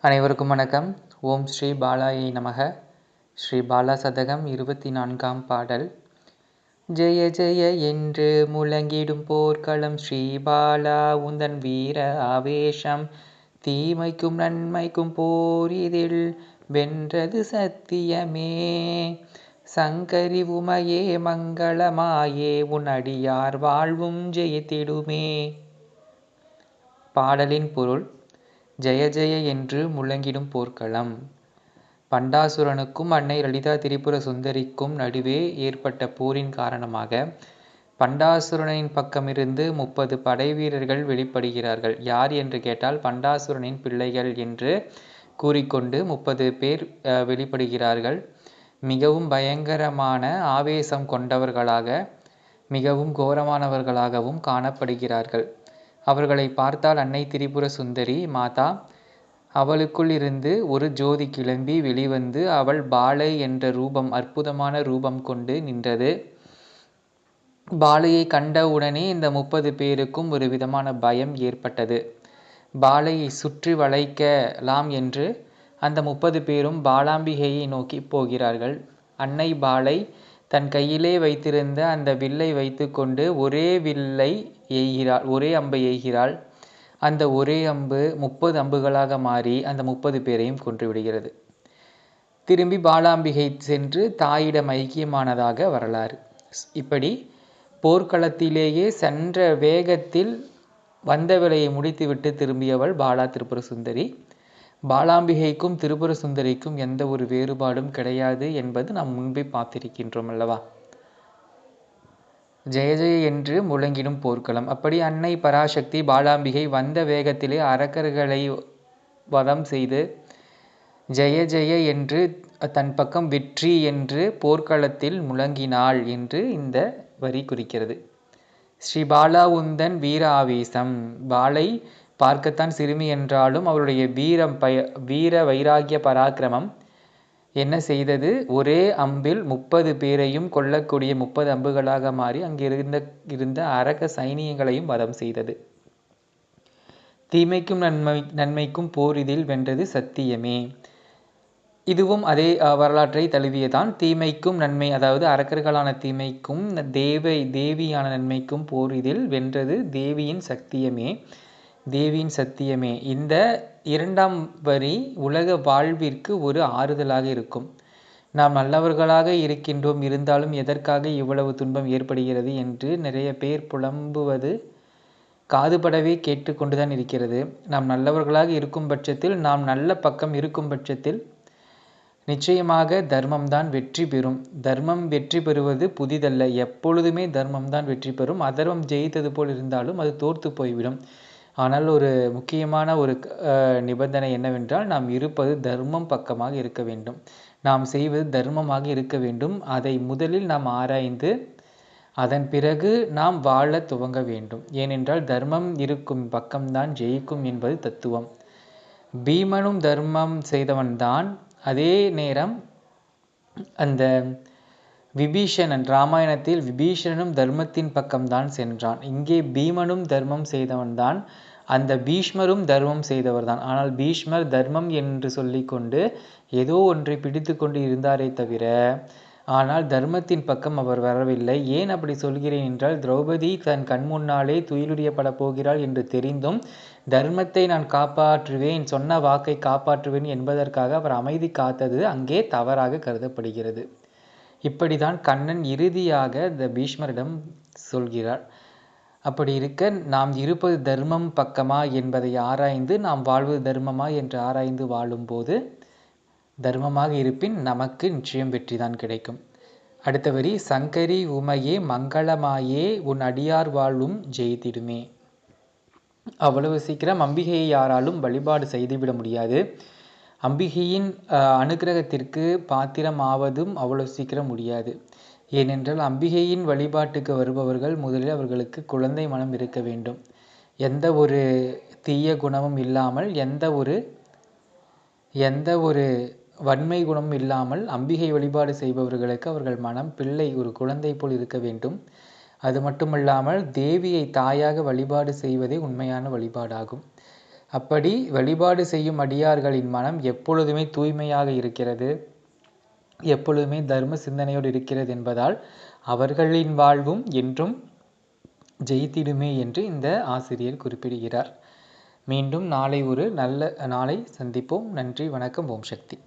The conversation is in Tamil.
அனைவருக்கும் வணக்கம். ஓம் ஸ்ரீ பாலாயை நமக. ஸ்ரீ பாலா சதகம் 24ஆம் பாடல். ஜெய ஜெய என்று முழங்கிடும் போர்க்களம் ஸ்ரீபாலா உந்தன் வீர ஆவேசம். தீமைக்கும் நன்மைக்கும் போர் இதில் வென்றது சத்தியமே. சங்கரி உமையே மங்களமாயே உன் அடியார் வாழ்வும் ஜெயித்திடுமே. பாடலின் பொருள்: ஜெய ஜெய என்று முழங்கிடும் போர்க்களம். பண்டாசுரனுக்கும் அன்னை லலிதா திரிபுர சுந்தரிக்கும் நடுவே ஏற்பட்ட போரின் காரணமாக பண்டாசுரனின் பக்கமிருந்து 30 படை வீரர்கள் வெளிப்படுகிறார்கள். யார் என்று கேட்டால் பண்டாசுரனின் பிள்ளைகள் என்று கூறிக்கொண்டு 30 பேர் வெளிப்படுகிறார்கள். மிகவும் பயங்கரமான ஆவேசம் கொண்டவர்களாக, மிகவும் கோரமானவர்களாகவும் காணப்படுகிறார்கள். அவர்களை பார்த்தால் அன்னை திரிபுர சுந்தரி மாதா, அவளுக்குள் இருந்து ஒரு ஜோதி கிளம்பி வெளிவந்து அவள் பாலை என்ற ரூபம், அற்புதமான ரூபம் கொண்டு நின்றது. பாலையை கண்ட உடனே இந்த 30 பேருக்கும் ஒரு விதமான பயம் ஏற்பட்டது. பாலையை சுற்றி வளைக்கலாம் என்று அந்த 30 பேரும் பாலாம்பிகையை நோக்கி போகிறார்கள். அன்னை பாலை தன் கையிலே வைத்திருந்த அந்த வில்லை வைத்து கொண்டு ஒரே வில்லை எய்கிறாள், ஒரே அம்பை எய்கிறாள். அந்த ஒரே அம்பு 30 அம்புகளாக மாறி அந்த 30 பேரையும் கொன்று விடுகிறது. திரும்பி பாலாம்பிகை சென்று தாயிடம் ஐக்கியமானதாக வரலாறு. இப்படி போர்க்களத்திலேயே சென்ற வேகத்தில் வந்த வேலையை முடித்துவிட்டு திரும்பியவள் பாலா திரிபுர சுந்தரி. பாலாம்பிகைக்கும் திரிபுர சுந்தரிக்கும் எந்த ஒரு வேறுபாடும் கிடையாது என்பது நாம் முன்பே பார்த்திருக்கின்றோம் அல்லவா? ஜெய ஜெய என்று முழங்கிடும் போர்க்களம். அப்படி அன்னை பராசக்தி பாலாம்பிகை வந்த வேகத்திலே அரக்கர்களை வதம் செய்து ஜெய ஜெய என்று தன் பக்கம் வெற்றி என்று போர்க்களத்தில் முழங்கினாள் என்று இந்த வரி குறிக்கிறது. ஸ்ரீ பாலா உந்தன் வீர ஆவேசம். பாலை பார்க்கத்தான் சிறுமி என்றாலும் அவளுடைய வீர வைராகிய பராக்கிரமம் என்ன செய்தது? ஒரே அம்பில் 30 பேரையும் கொல்லக்கூடிய 30 அம்புகளாக மாறி அங்கிருந்த அரக்க சைனியங்களையும் வதம் செய்தது. தீமைக்கும் நன்மைக்கும் போர் இதில் வென்றது சத்தியமே. இதுவும் அதே வரலாற்றை தழுவியதான். தீமைக்கும் நன்மை, அதாவது அரக்கர்களான தீமைக்கும் தேவியான நன்மைக்கும் போர் இதில் வென்றது தேவியின் சத்தியமே, தேவியின் சத்தியமே. இந்த இரண்டாம் வரி உலக வாழ்விற்கு ஒரு ஆறுதலாக இருக்கும். நாம் நல்லவர்களாக இருக்கின்றோம், இருந்தாலும் எதற்காக இவ்வளவு துன்பம் ஏற்படுகிறது என்று நிறைய பேர் புலம்புவது காதுபடவே கேட்டுக்கொண்டுதான் இருக்கிறது. நாம் நல்லவர்களாக இருக்கும் பட்சத்தில், நாம் நல்ல பக்கம் இருக்கும் பட்சத்தில் நிச்சயமாக தர்மம்தான் வெற்றி பெறும். தர்மம் வெற்றி பெறுவது புதிதல்ல, எப்பொழுதுமே தர்மம்தான் வெற்றி பெறும். அதர்மம் ஜெயித்தது போல் இருந்தாலும் அது தோற்று போய்விடும். ஆனால் ஒரு முக்கியமான ஒரு நிபந்தனை என்னவென்றால், நாம் இருப்பது தர்மம் பக்கமாக இருக்க வேண்டும், நாம் செய்வது தர்மமாக இருக்க வேண்டும். அதை முதலில் நாம் ஆராய்ந்து அதன் பிறகு நாம் வாழ துவங்க வேண்டும். ஏனென்றால் தர்மம் இருக்கும் பக்கம்தான் ஜெயிக்கும் என்பது தத்துவம். பீமனும் தர்மம் செய்தவன்தான். அதே நேரம் அந்த விபீஷணன், ராமாயணத்தில் விபீஷணனும் தர்மத்தின் பக்கம்தான் சென்றான். இங்கே பீமனும் தர்மம் செய்தவன்தான், அந்த பீஷ்மரும் தர்மம் செய்தவர்தான். ஆனால் பீஷ்மர் தர்மம் என்று சொல்லிக்கொண்டு ஏதோ ஒன்றை பிடித்து கொண்டு இருந்தாரே தவிர, ஆனால் தர்மத்தின் பக்கம் அவர் வரவில்லை. ஏன் அப்படி சொல்கிறேன் என்றால், திரௌபதி தன் கண் முன்னாலே துயிலுரியப்பட போகிறாள் என்று தெரிந்தும் தர்மத்தை நான் காப்பாற்றுவேன், சொன்ன வாக்கை காப்பாற்றுவேன் என்பதற்காக அவர் அமைதி காத்தது அங்கே தவறாக கருதப்படுகிறது. இப்படிதான் கண்ணன் இறுதியாக இந்த பீஷ்மரிடம் சொல்கிறார். அப்படி இருக்க நாம் இருப்பது தர்மம் பக்கமா என்பதை ஆராய்ந்து, நாம் வாழ்வது தர்மமா என்று ஆராய்ந்து வாழும்போது தர்மமாக இருப்பின் நமக்கு நிச்சயம் வெற்றிதான் கிடைக்கும். அடுத்த வரி: சங்கரி உமையே மங்களமாயே உன் அடியார் வாழ்வும் ஜெயித்திடுமே. அவ்வளவு சீக்கிரம் அம்பிகையை யாராலும் வழிபாடு செய்துவிட முடியாது. அம்பிகையின் அனுகிரகத்திற்கு பாத்திரம் ஆவதும் அவ்வளவு சீக்கிரம் முடியாது. ஏனென்றால் அம்பிகையின் வழிபாட்டுக்கு வருபவர்கள் முதலில் அவர்களுக்கு குழந்தை மனம் இருக்க வேண்டும். எந்த ஒரு தீய குணமும் இல்லாமல், எந்த ஒரு வன்மை குணமும் இல்லாமல் அம்பிகை வழிபாடு செய்பவர்களுக்கு அவர்கள் மனம் பிள்ளை, ஒரு குழந்தை போல் இருக்க வேண்டும். அது மட்டுமல்லாமல் தேவியை தாயாக வழிபாடு செய்வதே உண்மையான வழிபாடாகும். அப்படி வழிபாடு செய்யும் அடியார்களின் மனம் எப்பொழுதுமே தூய்மையாக இருக்கிறது, எப்பொழுதுமே தர்ம சிந்தனையோடு இருக்கிறது என்பதால் அவர்களின் வாழ்வும் என்றும் ஜெயித்திடுமே என்று இந்த ஆசிரியர் குறிப்பிடுகிறார். மீண்டும் நாளை ஒரு நல்ல நாளை சந்திப்போம். நன்றி, வணக்கம். ஓம் சக்தி.